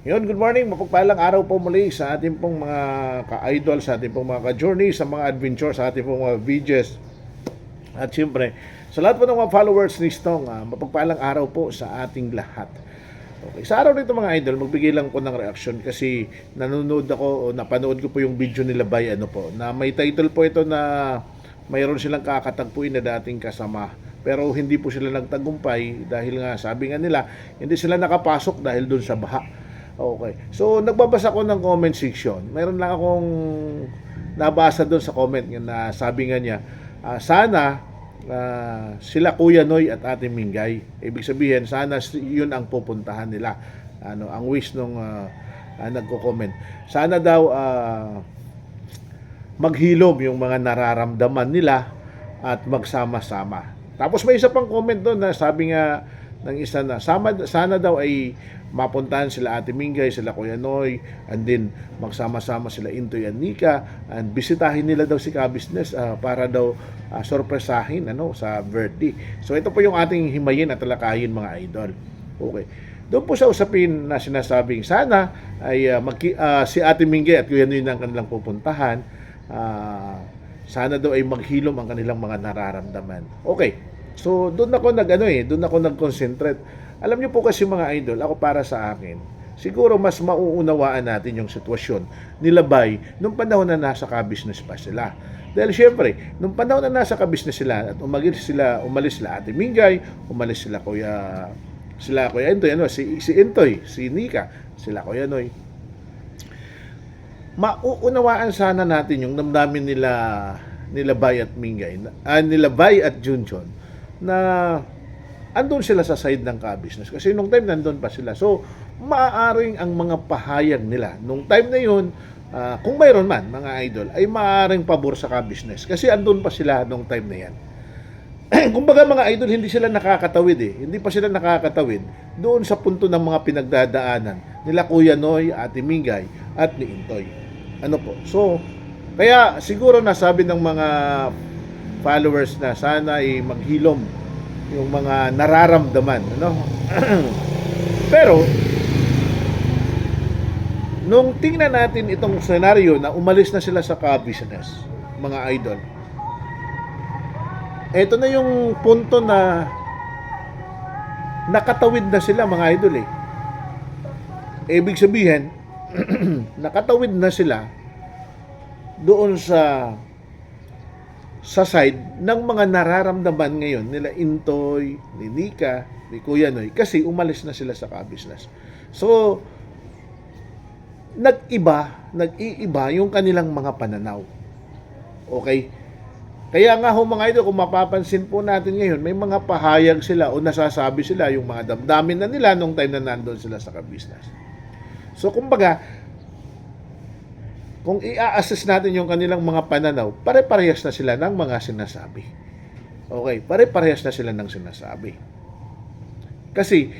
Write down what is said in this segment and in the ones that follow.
Yun, good morning. Mapagpalang araw po muli sa ating pong mga ka-idol, sa ating pong mga ka-journey, sa mga adventure, sa ating pong mga videos. At siyempre, sa lahat po ng mga followers ni Stong, mapagpalang araw po sa ating lahat. Okay, sa araw nito mga idol, magbigay lang po ng reaction kasi nanonood ako o napanood ko po yung video nila by ano po, na may title po ito na mayroon silang kakatagpuin na dating kasama. Pero hindi po sila nagtagumpay dahil nga sabi nga nila, hindi sila nakapasok dahil dun sa baha. Okay. So, nagbabasa ko ng comment section. Mayroon lang akong nabasa doon sa comment na sabi nga niya, sana sila Kuya Noy at Ate Mingay. Ibig sabihin, sana yun ang pupuntahan nila. Ano, ang wish nung nagko-comment. Sana daw maghilom yung mga nararamdaman nila at magsama-sama. Tapos may isa pang comment doon na sabi nga ng isa na sana daw ay mapuntahan sila Ate Mingay, sila Kuya Noy, and then magsama-sama sila Intoy and Nika, and bisitahin nila daw si Ka-Business para daw sorpresahin sa birthday. So ito po yung ating himayin at talakayin mga idol. Okay. Doon po sa usapin na sinasabing sana ay si Ate Mingay at Kuya Noy ang kanilang pupuntahan. Sana daw ay maghilom ang kanilang mga nararamdaman. Okay. So doon ako nag-concentrate. Alam niyo po kasi mga idol, ako para sa akin, siguro mas mauunawaan natin yung sitwasyon nila Bay nung panahon na nasa ka-business pa sila. Dahil syempre, nung panahon na nasa ka-business sila at umalis sila Ate Mingay, umalis sila Kuya Intoy, si Intoy, si Nika, sila Kuya Noy. Mauunawaan sana natin yung damdamin nila Bay at Mingay, nila Bay at Junjun na andun sila sa side ng ka-business kasi nung time nandun pa sila. So maaaring ang mga pahayag nila nung time na yun, kung mayroon man mga idol, ay maaaring pabor sa ka-business kasi andun pa sila nung time na yan. Kumbaga mga idol, hindi sila nakakatawid hindi pa sila nakakatawid doon sa punto ng mga pinagdadaanan nila Kuya Noy, Ate Mingay at ni Intoy. Ano po? So kaya siguro nasabi ng mga followers na sana ay maghilom yung mga nararamdaman, Pero nung tingnan natin itong senaryo na umalis na sila sa ka-business, mga idol, eto na yung punto na nakatawid na sila mga idol Ibig sabihin, nakatawid na sila doon sa side ng mga nararamdaman ngayon nila Intoy, ni Nika, ni Kuya Noy kasi umalis na sila sa ka-business. So nag-iiba yung kanilang mga pananaw. Okay? Kaya nga mga idol, kung mapapansin po natin ngayon, may mga pahayag sila o nasasabi sila yung mga damdamin na nila nung time na nandoon sila sa ka-business. So kumbaga, kung i-assess natin yung kanilang mga pananaw, pare-parehas na sila ng mga sinasabi. Okay, pare-parehas na sila ng sinasabi. Kasi,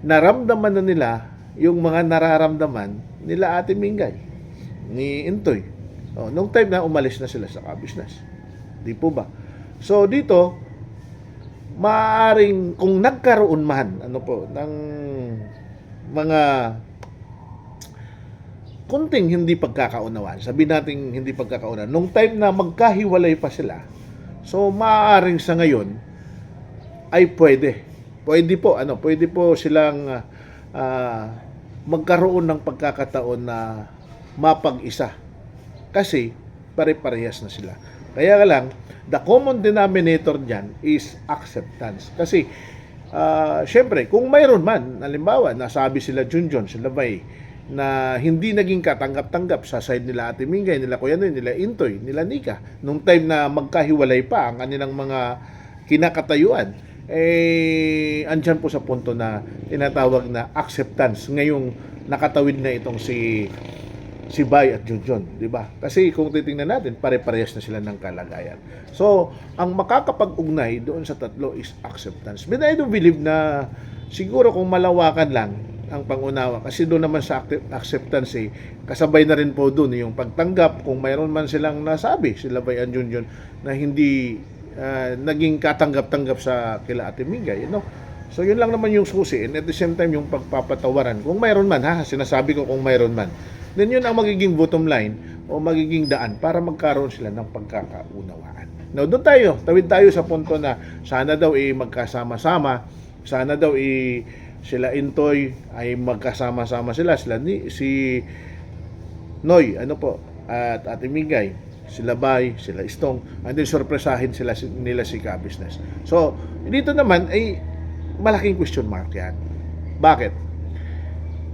naramdaman na nila yung mga nararamdaman nila Ate Mingay, ni Intoy. Nung time na umalis na sila sa ka-business. Di po ba? So, dito, maaaring kung nagkaroon man, ng mga kunting hindi pagkakaunawaan, sabihin natin hindi pagkakaunawaan, nung time na magkahiwalay pa sila, so maaaring sa ngayon, ay pwede po silang magkaroon ng pagkakataon na mapag-isa. Kasi, pare-parehas na sila. Kaya lang, the common denominator dyan is acceptance. Kasi, syempre, kung mayroon man, halimbawa, nasabi sila Junjun, sila Bay, na hindi naging katanggap-tanggap sa side nila Ate Mingay, nila Kuya Noy, nila Intoy, nila Nika, nung time na magkahiwalay pa ang kanilang mga kinakatayuan, andyan po sa punto na tinatawag na acceptance. Ngayong nakatawid na itong si Bay at Junjun, di ba? Kasi kung titingnan natin, pare-parehas na sila ng kalagayan. So, ang makakapag-ugnay doon sa tatlo is acceptance. But I do believe na siguro kung malawakan lang ang pangunawa, kasi doon naman sa acceptance kasabay na rin po doon yung pagtanggap kung mayroon man silang nasabi sila Bay at Junjun na hindi naging katanggap-tanggap sa kila Ate Mingay, So yun lang naman yung susi, and at the same time yung pagpapatawaran, kung mayroon man ha, sinasabi ko kung mayroon man, then yun ang magiging bottom line o magiging daan para magkaroon sila ng pagkakaunawaan. Now doon tayo, tawid tayo sa punto na sana daw magkasama-sama, sana daw sila Intoy ay magkasama-sama sila ni si Noy, ano po, at Ate Mingay, sila Bay, sila Istong, and then sorpresahin nila si Ka-Business. So, dito naman ay malaking question mark yan. Bakit?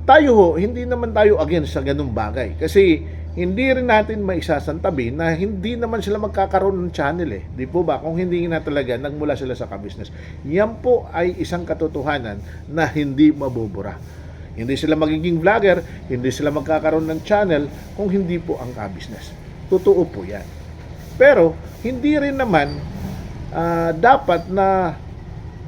Tayo ho, hindi naman tayo against sa ganung bagay. Kasi hindi rin natin maisasantabi na hindi naman sila magkakaroon ng channel eh. Di po ba? Kung hindi na talaga nagmula sila sa Ka-Business. Yan po ay isang katotohanan na hindi mabubura. Hindi sila magiging vlogger, hindi sila magkakaroon ng channel kung hindi po ang Ka-Business. Totoo po yan. Pero, hindi rin naman dapat na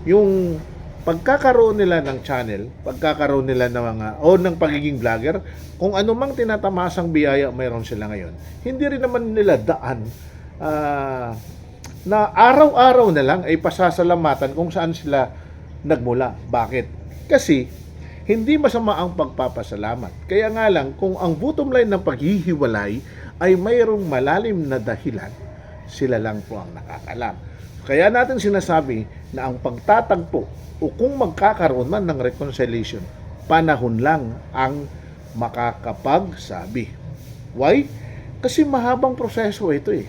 yung pagkakaroon nila ng channel, pagkakaroon nila ng ng pagiging vlogger, kung ano mang tinatamasang biyaya mayroon sila ngayon, hindi rin naman nila daan na araw-araw na lang ay pasasalamatan kung saan sila nagmula. Bakit? Kasi hindi masama ang pagpapasalamat. Kaya nga lang, kung ang bottom line ng paghihiwalay ay mayroong malalim na dahilan, sila lang po ang nakakalam. Kaya natin sinasabi na ang pagtatagpo o kung magkakaroon man ng reconciliation, panahon lang ang makakapagsabi. Why? Kasi mahabang proseso ito eh.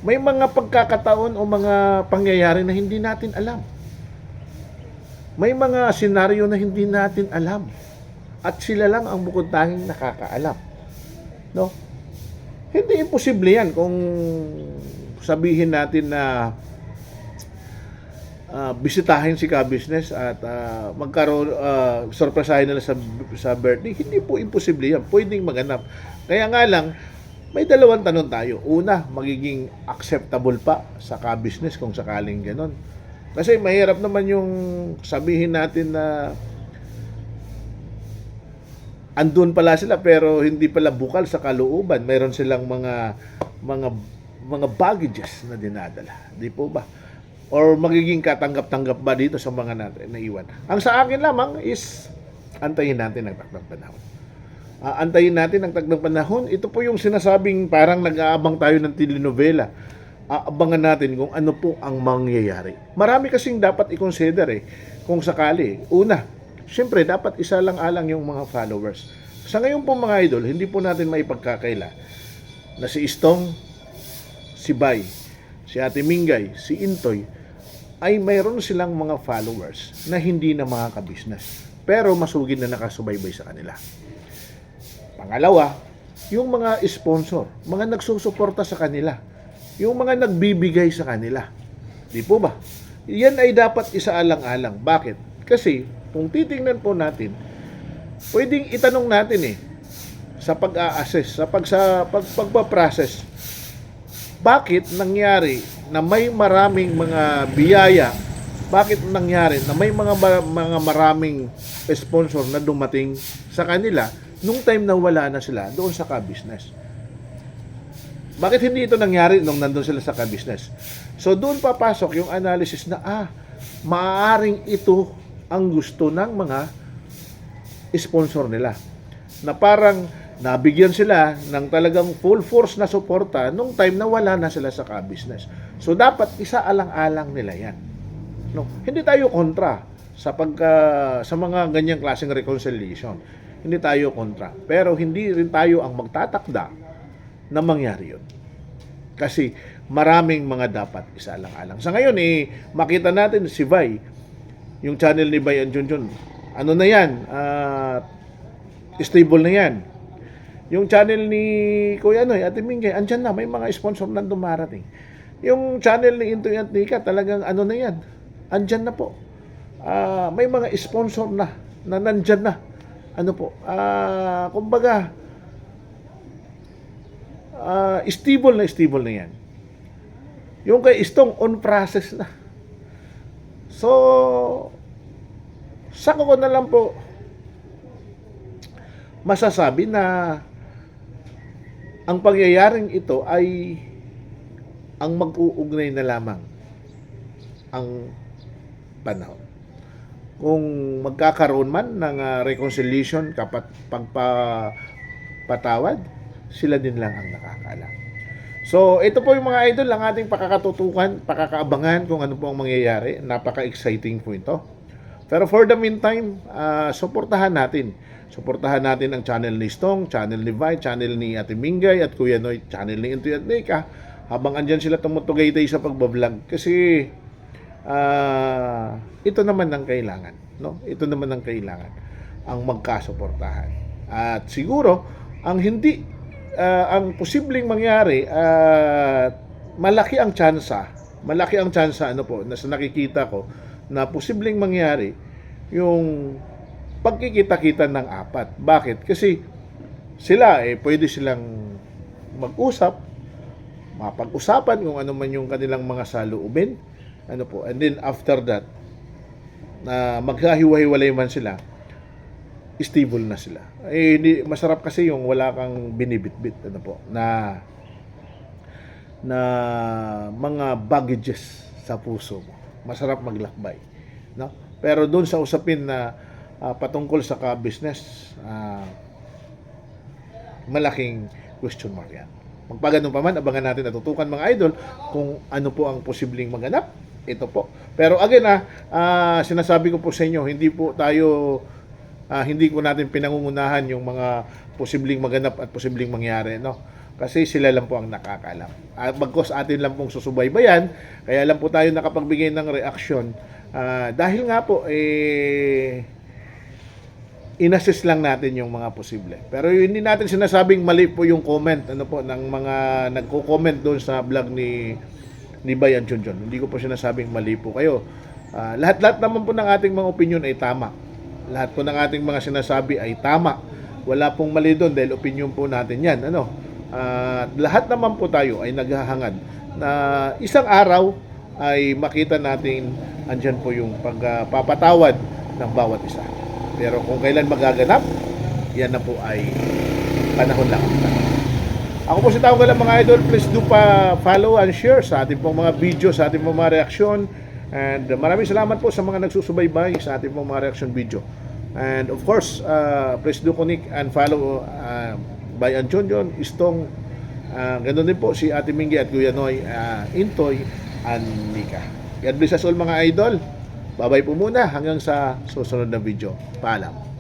May mga pagkakataon o mga pangyayari na hindi natin alam. May mga senaryo na hindi natin alam. At sila lang ang bukod tanging nakakaalam. No? Hindi imposible yan kung sabihin natin na bisitahin si Ka-Business at magkaroon, sorpresahin nila sa birthday. Hindi po imposible yan. Pwedeng maganap. Kaya nga lang, may dalawang tanong tayo. Una, magiging acceptable pa sa Ka-Business kung sakaling ganon. Kasi mahirap naman yung sabihin natin na andun pala sila pero hindi pala bukal sa kalooban. Mayroon silang mga baggages na dinadala. Di po ba? Or magiging katanggap-tanggap ba dito sa mga naiwan? Ang sa akin lamang is antayin natin ang takdang panahon. Antayin natin ang takdang panahon. Ito po yung sinasabing parang nag-aabang tayo ng telenovela. Aabangan natin kung ano po ang mangyayari. Marami kasing dapat i-consider kung sakali. Una, syempre dapat isa lang alang yung mga followers. Sa ngayon po mga idol, hindi po natin maipagkakaila na si Istong, si Bay, si Ate Mingay, si Intoy, ay mayroon silang mga followers na hindi na mga ka-business. Pero masugid na nakasubaybay sa kanila. Pangalawa, yung mga sponsor, mga nagsusuporta sa kanila, yung mga nagbibigay sa kanila. Di po ba? Yan ay dapat isaalang-alang. Bakit? Kasi kung titingnan po natin, pwedeng itanong natin sa pag-a-assess, sa pagpa-process, bakit nangyari na may maraming mga biyaya, bakit nangyari na may mga maraming sponsor na dumating sa kanila nung time na wala na sila doon sa Ka-Business? Bakit hindi ito nangyari nung nandun sila sa Ka-Business? So doon papasok yung analysis na maaaring ito ang gusto ng mga sponsor nila. Na parang nabigyan sila ng talagang full force na suporta nung time na wala na sila sa Ka-Business. So dapat isaalang-alang nila yan. No, hindi tayo kontra sa mga ganyang klaseng reconciliation. Hindi tayo kontra. Pero hindi rin tayo ang magtatakda na mangyari yun. Kasi maraming mga dapat isaalang-alang. Sa ngayon makita natin si Bay, yung channel ni Bay and Junjun, ano na yan, stable na yan. Yung channel ni Kuya Ate Mingay, andyan na, may mga sponsor na dumarating. Yung channel ni Intoy at Nika, talagang ano na yan, andyan na po. May mga sponsor na nandyan na. Ano po, kumbaga, stable na yan. Yung kay Istong, on process na. So, saka ko na lang po masasabi na ang pangyayaring ito ay ang mag-uugnay na lamang ang panahon. kung magkakaroon man ng reconciliation, pagpapatawad, sila din lang ang nakakaalam. So, ito po yung mga idol ang ating pakakatutukan, pakakaabangan kung ano po ang mangyayari. Napaka-exciting po ito. Pero for the meantime, suportahan natin. Suportahan natin ang channel ni Stong, channel ni Vi, channel ni Ate Mingay at Kuya Noy, channel ni Intoy at Nika. Habang andyan sila tumutugay-tay sa pagbablog. Kasi ito naman ang kailangan. No? Ito naman ang kailangan. Ang magkasuportahan. At siguro, ang ang posibleng mangyari, malaki ang tsansa, ano po, na sa nakikita ko, na posibleng mangyari yung pagkikita-kita ng apat. Bakit? Kasi sila pwede silang mag-usap, mapag-usapan kung ano man yung kanilang mga saloobin, ano po, and then after that, na magkahiwa-hiwalay man sila, stable na sila. Masarap kasi yung wala kang binibitbit, ano po, na mga baggages sa puso mo. Masarap maglakbay, no? Pero doon sa usapin na patungkol sa ka-business, malaking question mark yan. Magpagano pa man, abangan natin at tutukan mga idol kung ano po ang posibleng maganap. Ito po. Pero again, sinasabi ko po sa inyo, hindi ko natin pinangungunahan yung mga posibleng maganap at posibleng mangyari, no? Kasi sila lang po ang nakakaalam. At bagkos atin lang pong susubaybayan, kaya lang po tayo nakapagbigay ng reaksyon. Dahil nga po, inassess lang natin yung mga posible. Pero hindi natin sinasabing mali po yung comment, ano po, ng mga nagko-comment doon sa vlog ni Bayan Junjun. Hindi ko po sinasabing mali po kayo. Lahat naman po ng ating mga opinion ay tama. Lahat po ng ating mga sinasabi ay tama. Wala pong mali doon dahil opinion po natin yan. Lahat naman po tayo ay naghahangad na isang araw ay makita natin andyan po yung pagpapatawad ng bawat isa. Pero kung kailan magaganap, yan na po ay panahon lang. Ako po si Tao Galang mga idol. Please do pa follow and share sa ating pong mga video, sa ating pong mga reaksyon. And maraming salamat po sa mga nagsusubaybay sa ating pong mga reaction video. And of course, please do connect and follow Bayan Junjun, Stong, ganoon din po si Ate Mingy at Kuya Noy, Intoy, and Nika. God bless us all mga idol. Bye-bye po muna hanggang sa susunod na video. Paalam.